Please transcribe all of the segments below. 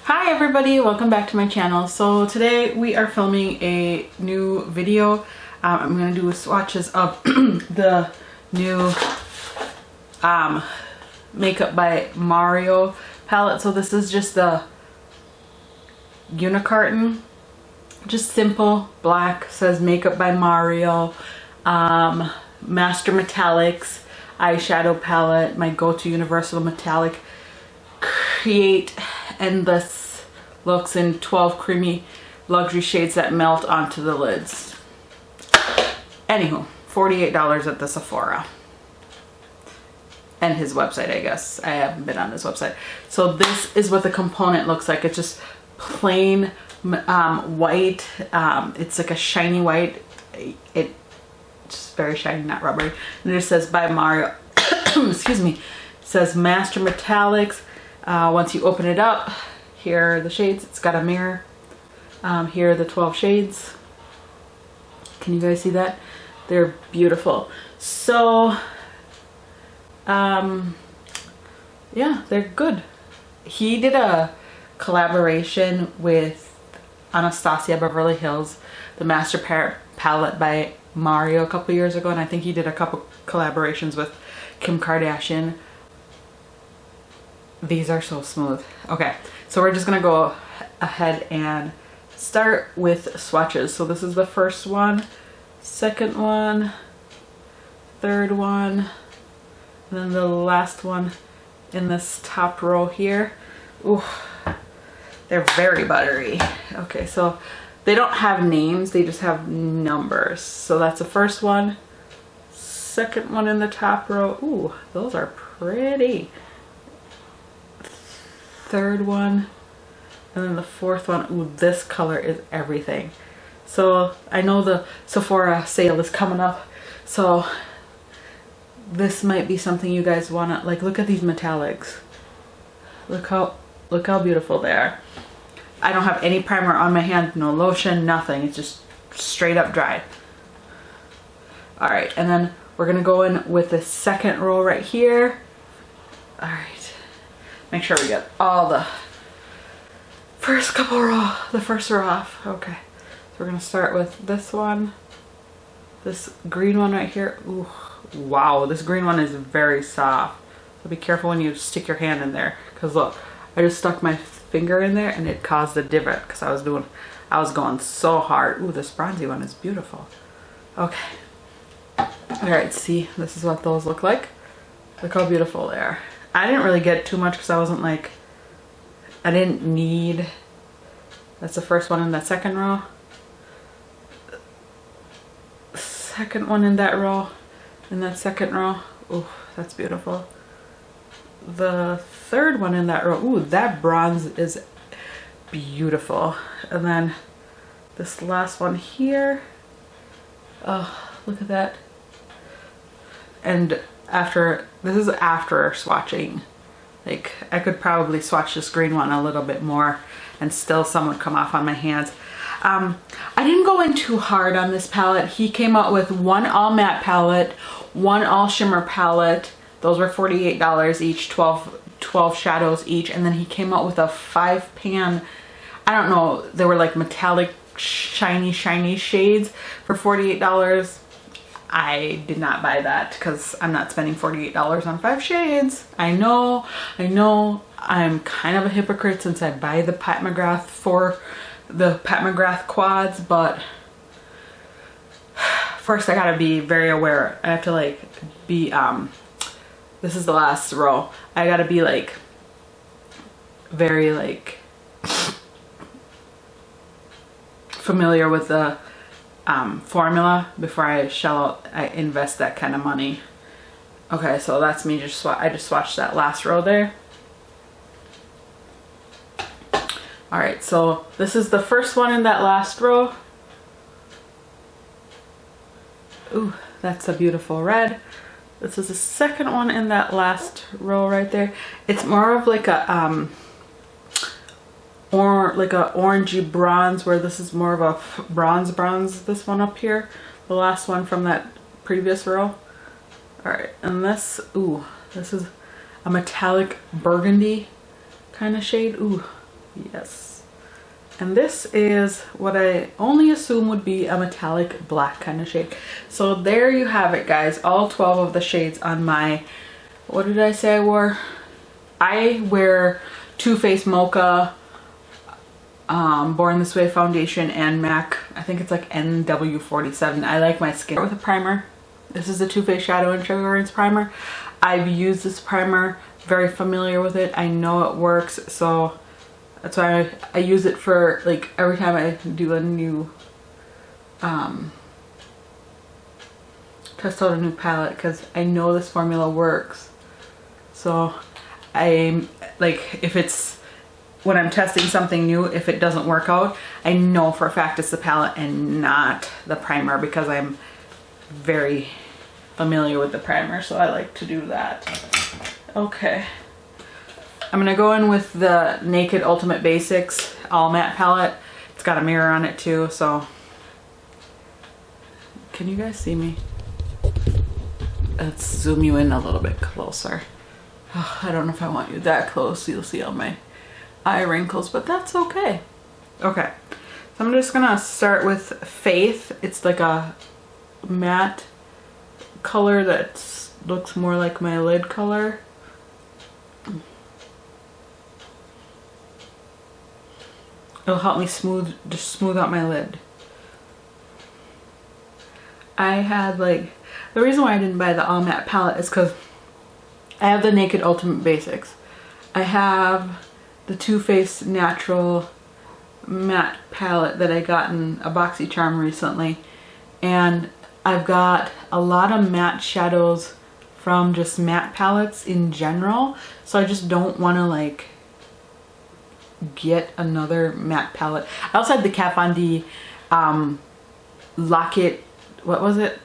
Hi everybody, welcome back to my channel. So today we are filming a new video. I'm going to do swatches of the new Makeup by Mario palette. So this is just the unicarton, just simple black, says Makeup by Mario, Master Metallics eyeshadow palette, my go-to universal metallic. Create endless looks in 12 creamy luxury shades that melt onto the lids. Anywho, $48 at the Sephora. And his website, I guess. I haven't been on his website. So this is what the component looks like. It's just plain white. It's like a shiny white. It's just very shiny, not rubbery. And it just says by Mario. Excuse me. It says Master Metallics. Once you open it up, here are the shades. It's got a mirror. Here are the 12 shades. Can you guys see that? They're beautiful. So, yeah, they're good. He did a collaboration with Anastasia Beverly Hills, the Master Palette by Mario a couple years ago, and I think he did a couple collaborations with Kim Kardashian. These are so smooth. Okay, so we're just gonna go ahead and start with swatches. So this is the first one, second one, third one, and then the last one in this top row here. Ooh, they're very buttery. Okay, so they don't have names, they just have numbers. So that's the first one, second one in the top row. Ooh, those are pretty. Third one, and then the fourth one. Ooh, this color is everything. So I know the Sephora sale is coming up, so this might be something you guys want to like. Look at these metallics. Look how beautiful they are. I don't have any primer on my hand, no lotion, nothing. It's just straight up dry. All right, and then we're gonna go in with the second row right here. All right. Make sure we get all the first row off. Okay, so we're gonna start with this one, this green one right here. Ooh, wow, this green one is very soft. So be careful when you stick your hand in there, because look, I just stuck my finger in there and it caused a divot because I was going so hard. Ooh, this bronzy one is beautiful. Okay, all right, see, this is what those look like. Look how beautiful they are. I didn't really get too much because I wasn't like, I didn't need. That's the first one in that second row. Second one in that row, in that second row. Ooh, that's beautiful. The third one in that row. Ooh, that bronze is beautiful. And then this last one here. Oh, look at that. And this is after swatching. Like, I could probably swatch this green one a little bit more and still some would come off on my hands. I didn't go in too hard on this palette. He came out with one all matte palette, one all shimmer palette. Those were $48 each, 12 shadows each. And then he came out with a 5-pan, I don't know, they were like metallic shiny shades for $48. I did not buy that because I'm not spending $48 on 5 shades. I know, I'm kind of a hypocrite since I buy the Pat McGrath for the Pat McGrath quads, but first I gotta be very aware. I have to like be, this is the last row. I gotta be like, very like, familiar with the formula before I invest that kind of money. Okay, so that's me just I just swatched that last row there. All right, so this is the first one in that last row. Ooh, that's a beautiful red. This is the second one in that last row right there. It's more of like a like a orangey bronze, where this is more of a bronze, this one up here, the last one from that previous row. All right, and this, ooh, this is a metallic burgundy kind of shade. Ooh, Yes. And this is what I only assume would be a metallic black kind of shade. So there you have it, guys. All 12 of the shades on my, what did I say I wore? I wear Too Faced Mocha, Born This Way foundation, and MAC, I think it's like NW47. I like my skin with a primer. This is the Too Faced Shadow and Sugar Rinse Primer. I've used this primer, very familiar with it. I know it works, so that's why I use it for like every time I do a new, test out a new palette, because I know this formula works. So I'm like, if it's, when I'm testing something new, if it doesn't work out, I know for a fact it's the palette and not the primer, because I'm very familiar with the primer, so I like to do that. Okay. I'm gonna go in with the Naked Ultimate Basics All Matte palette. It's got a mirror on it too, so. Can you guys see me? Let's zoom you in a little bit closer. Oh, I don't know if I want you that close, you'll see all my eye wrinkles, but that's okay. Okay, so I'm just gonna start with Faith. It's like a matte color that looks more like my lid color. It'll help me just smooth out my lid. I had like, the reason why I didn't buy the all matte palette is because I have the Naked Ultimate Basics. I have the Too Faced Natural Matte palette that I got in a BoxyCharm recently, and I've got a lot of matte shadows from just matte palettes in general, so I just don't want to like get another matte palette. I also had the Kat Von D Locket, what was it?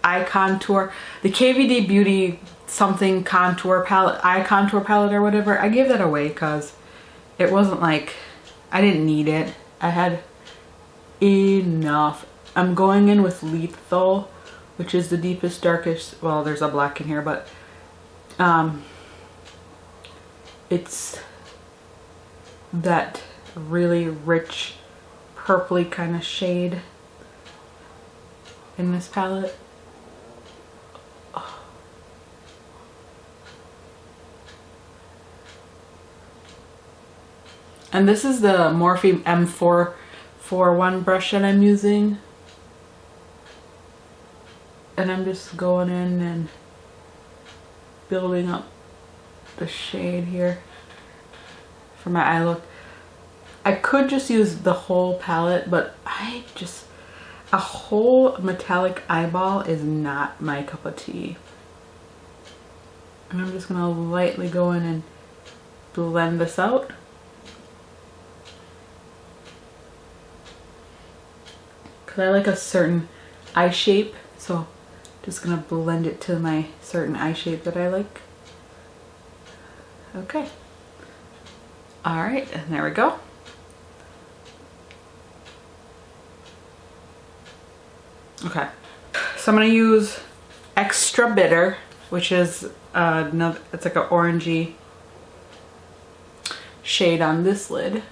Eye Contour, the KVD Beauty something contour palette, eye contour palette or whatever. I gave that away because it wasn't like, I didn't need it. I had enough. I'm going in with Lethal, which is the deepest, darkest, well, there's a black in here, but it's that really rich purpley kind of shade in this palette. And this is the Morphe M441 brush that I'm using. And I'm just going in and building up the shade here for my eye look. I could just use the whole palette, but a whole metallic eyeball is not my cup of tea. And I'm just gonna lightly go in and blend this out. Cause I like a certain eye shape, so just gonna blend it to my certain eye shape that I like. Okay. All right, and there we go. Okay, so I'm gonna use Extra Bitter, which is another, it's like an orangey shade on this lid.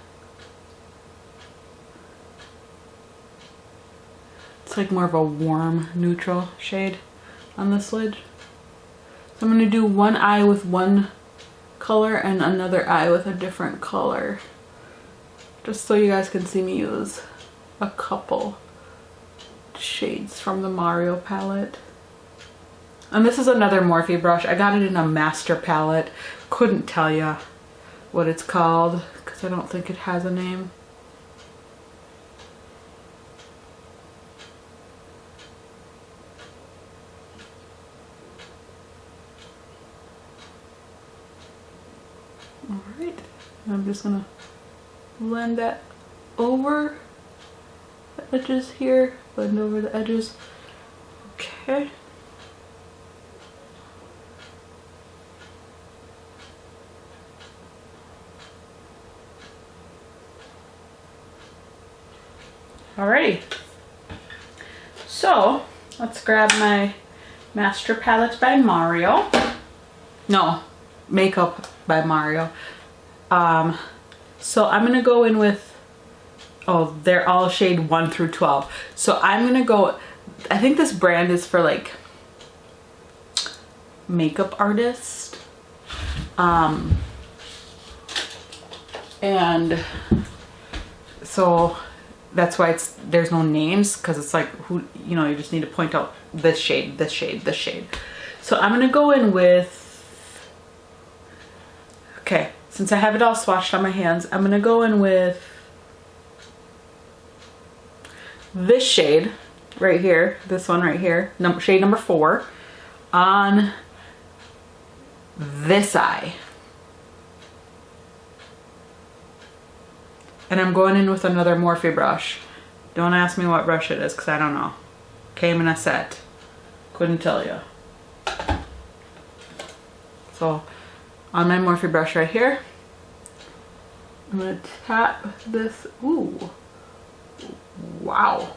It's like more of a warm neutral shade on this lid. So I'm going to do one eye with one color and another eye with a different color, just so you guys can see me use a couple shades from the Mario palette. And this is another Morphe brush. I got it in a master palette. Couldn't tell you what it's called because I don't think it has a name. Alright, I'm just gonna blend that over the edges here, blend over the edges. Okay. Alrighty, so let's grab my Master Palettes by Mario. No, Makeup by Mario. So I'm gonna go in with, oh, they're all shade 1 through 12. So I'm gonna go, I think this brand is for like makeup artists. And so that's why there's no names, because it's like, who, you know, you just need to point out this shade, this shade, this shade. So I'm gonna go in with, okay, since I have it all swatched on my hands, I'm gonna go in with this shade right here, this one right here, shade number 4, on this eye. And I'm going in with another Morphe brush. Don't ask me what brush it is, because I don't know. Came in a set. Couldn't tell you. So on my Morphe brush right here, I'm gonna tap this. Ooh, wow.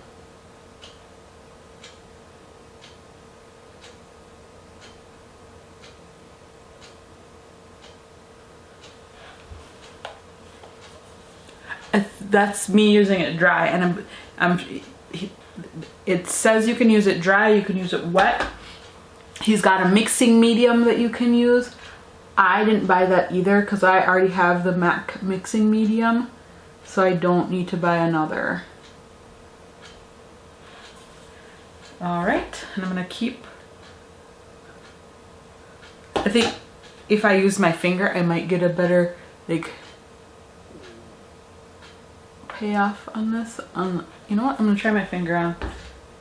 That's me using it dry, and it says you can use it dry, you can use it wet. He's got a mixing medium that you can use. I didn't buy that either because I already have the MAC mixing medium, so I don't need to buy another. All right, and I'm gonna keep, I think if I use my finger, I might get a better like payoff on this. You know what, I'm gonna try my finger on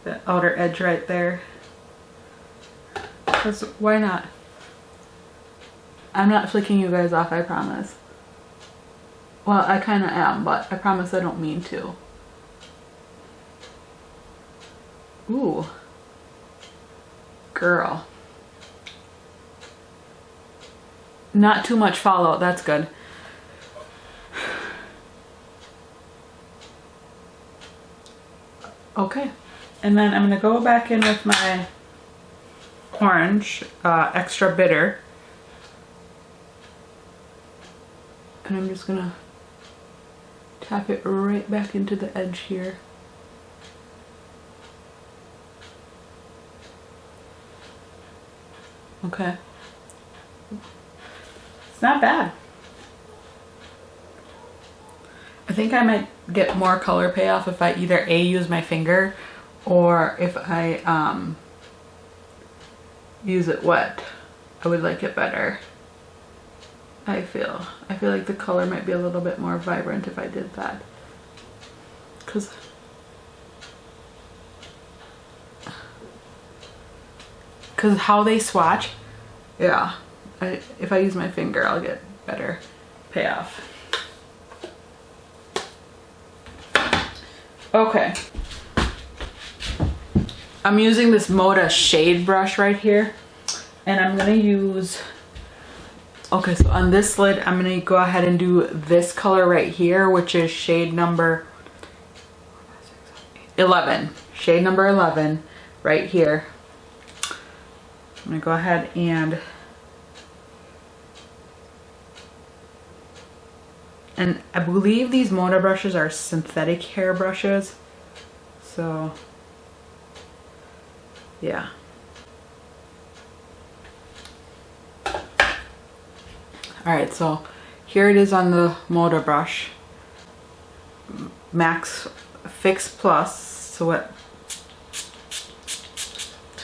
the outer edge right there, because why not? I'm not flicking you guys off, I promise. Well, I kind of am, but I promise I don't mean to. Ooh, girl, not too much fallout, that's good. Okay, and then I'm gonna go back in with my orange, extra bitter, and I'm just gonna tap it right back into the edge here. Okay, it's not bad. I think I might get more color payoff if I either A, use my finger, or if I use it wet. I would like it better. I feel like the color might be a little bit more vibrant if I did that. Cause how they swatch, yeah. If I use my finger, I'll get better payoff. Okay, I'm using this Mocha shade brush right here, and I'm gonna use, okay, so on this lid, I'm gonna go ahead and do this color right here, which is shade number 11, shade number 11 right here. I'm gonna go ahead and I believe these Mocha brushes are synthetic hair brushes. So, yeah. Alright, so here it is on the Mocha brush. Max Fix Plus to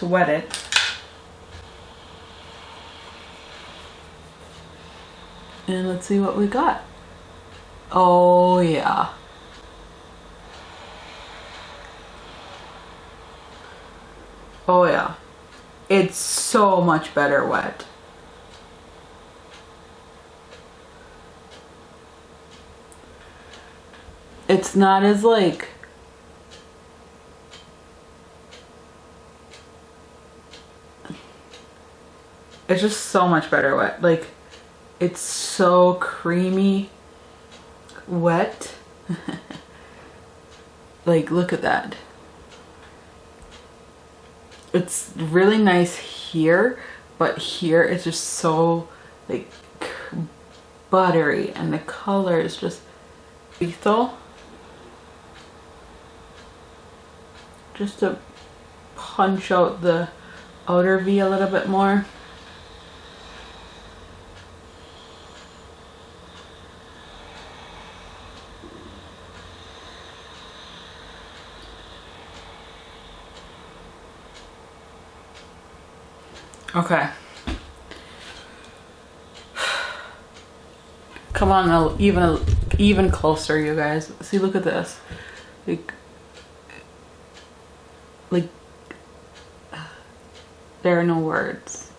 wet it. And let's see what we got. Oh yeah. Oh yeah. It's so much better wet. It's not as like, it's just so much better wet. Like, it's so creamy wet. Like, look at that. It's really nice here, but here it's just so like buttery, and the color is just lethal, just to punch out the outer V a little bit more. Okay. Come on, even closer, you guys. See, look at this. Like there are no words.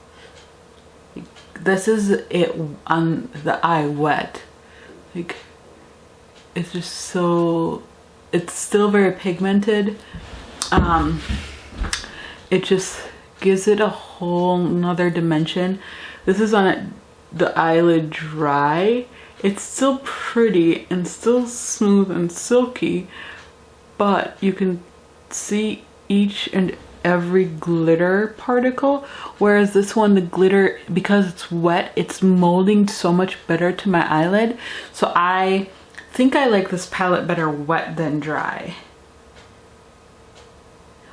Like, this is it on the eye wet. Like, it's just so, it's still very pigmented. It just gives it a whole nother dimension. This is on the eyelid dry. It's still pretty and still smooth and silky, but you can see each and every glitter particle, whereas this one, the glitter, because it's wet, it's molding so much better to my eyelid. So I think I like this palette better wet than dry.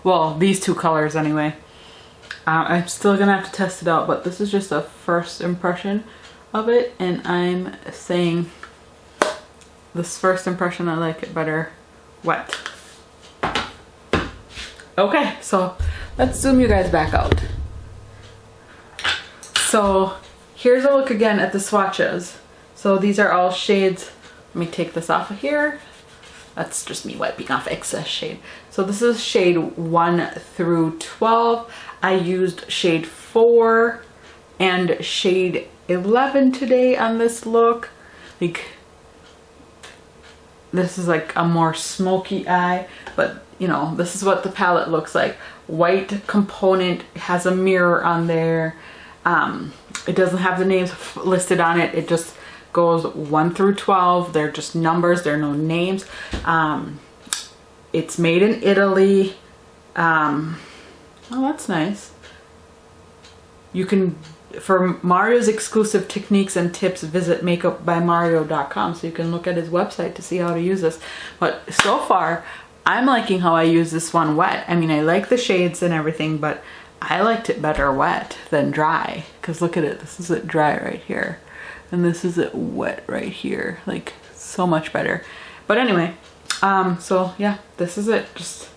Well, these two colors anyway. I'm still gonna have to test it out, but this is just a first impression of it, and I'm saying this first impression, I like it better wet. Okay, so let's zoom you guys back out. So here's a look again at the swatches. So these are all shades. Let me take this off of here. That's just me wiping off excess shade. So this is shade 1 through 12. I used shade 4 and shade 11 today on this look. Like, this is like a more smoky eye, but you know, this is what the palette looks like. White component, has a mirror on there. It doesn't have the names listed on it. It just goes 1 through 12. They're just numbers, there are no names. It's made in Italy. Oh, that's nice. You can, for Mario's exclusive techniques and tips, visit makeupbymario.com, so you can look at his website to see how to use this. But so far, I'm liking how I use this one wet. I mean, I like the shades and everything, but I liked it better wet than dry. Because look at it, this is it dry right here. And this is it wet right here. Like, so much better. But anyway, so yeah, this is it. Just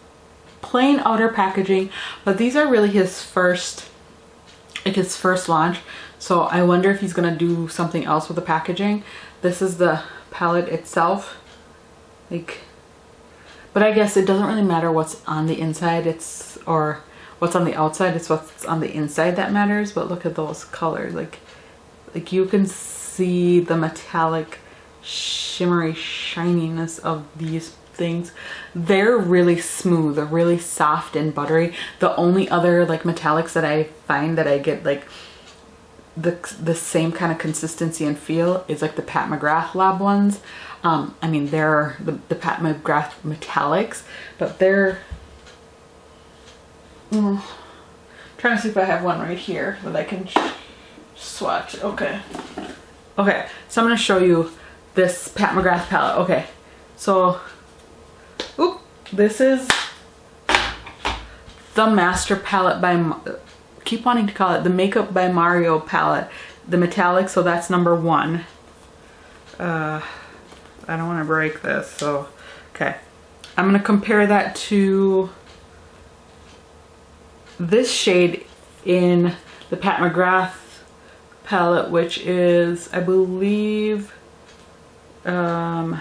plain outer packaging. But these are really his first, like his first launch. So I wonder if he's gonna do something else with the packaging. This is the palette itself. Like, but I guess it doesn't really matter what's on the inside, or what's on the outside, it's what's on the inside that matters. But look at those colors, like you can see the metallic shimmery shininess of these things. They're really smooth, they're really soft and buttery. The only other like metallics that I find that I get like the same kind of consistency and feel is like the Pat McGrath Lab ones. I mean, they're the Pat McGrath metallics, but they're trying to see if I have one right here that I can swatch. Okay, so I'm going to show you this Pat McGrath palette. Okay, so this is the Master Palette by, keep wanting to call it the Makeup by Mario palette, the metallic. So that's number 1. I don't want to break this, so okay. I'm going to compare that to this shade in the Pat McGrath palette, which is, I believe, gold.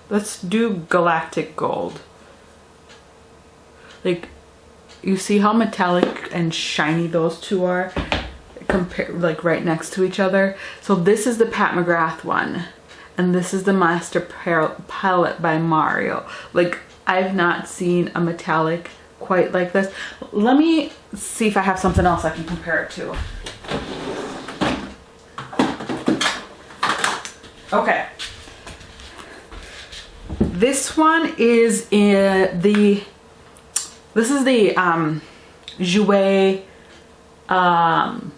Let's do Galactic Gold. Like, you see how metallic and shiny those two are? Compare, like right next to each other. So this is the Pat McGrath one, and this is the Master Palette by Mario. Like, I've not seen a metallic quite like this. Let me see if I have something else I can compare it to. Okay. This one is this is the Jouer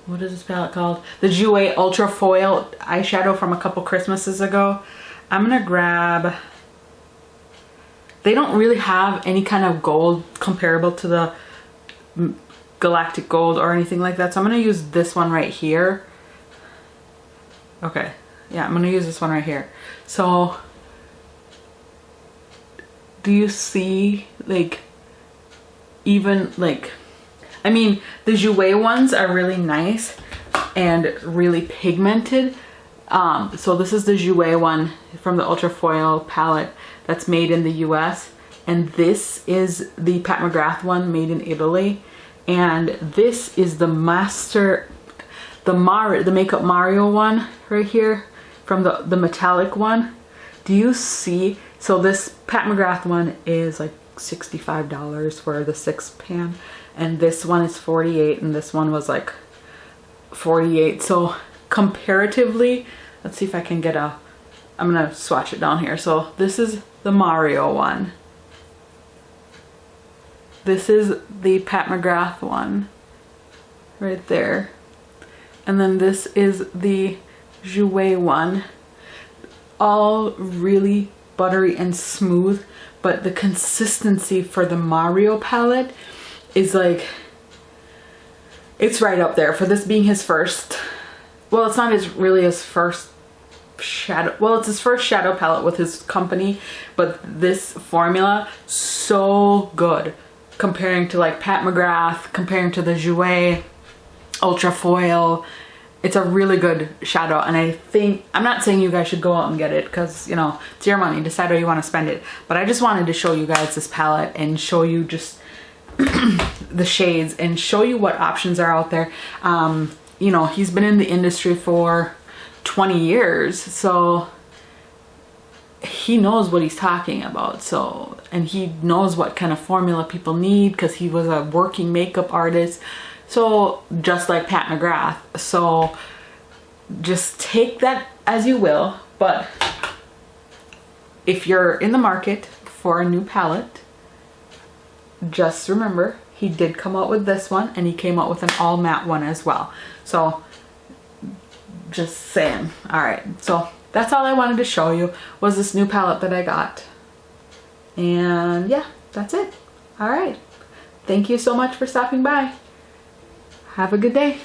what is this palette called? The Jouer Ultra Foil eyeshadow from a couple Christmases ago. I'm gonna grab, they don't really have any kind of gold comparable to the Galactic Gold or anything like that. So I'm gonna use this one right here. Okay, yeah, I'm gonna use this one right here. So, do you see, like, even like, I mean, the Jouer ones are really nice and really pigmented. So this is the Jouer one from the Ultra Foil palette that's made in the US. And this is the Pat McGrath one made in Italy. And this is the the Makeup Mario one right here from the metallic one. Do you see? So this Pat McGrath one is like $65 for the 6 pan, and this one is $48, and this one was like $48. So comparatively, let's see if I can get a, I'm gonna swatch it down here. So this is the Mario one. This is the Pat McGrath one right there. And then this is the Jouer one. All really buttery and smooth, but the consistency for the Mario palette is like, it's right up there for this being his first, well, it's not really his first shadow, well, it's his first shadow palette with his company, but this formula, so good comparing to like Pat McGrath, comparing to the Jouer Ultra Foil. It's a really good shadow, and I think, I'm not saying you guys should go out and get it because, you know, it's your money, decide how you want to spend it, but I just wanted to show you guys this palette and show you just the shades and show you what options are out there. You know, he's been in the industry for 20 years, so he knows what he's talking about. So, and he knows what kind of formula people need because he was a working makeup artist. So just like Pat McGrath. So just take that as you will, but if you're in the market for a new palette, just remember he did come out with this one, and he came out with an all matte one as well. So just saying. All right, so that's all I wanted to show you was this new palette that I got. And yeah, that's it. All right, thank you so much for stopping by. Have a good day.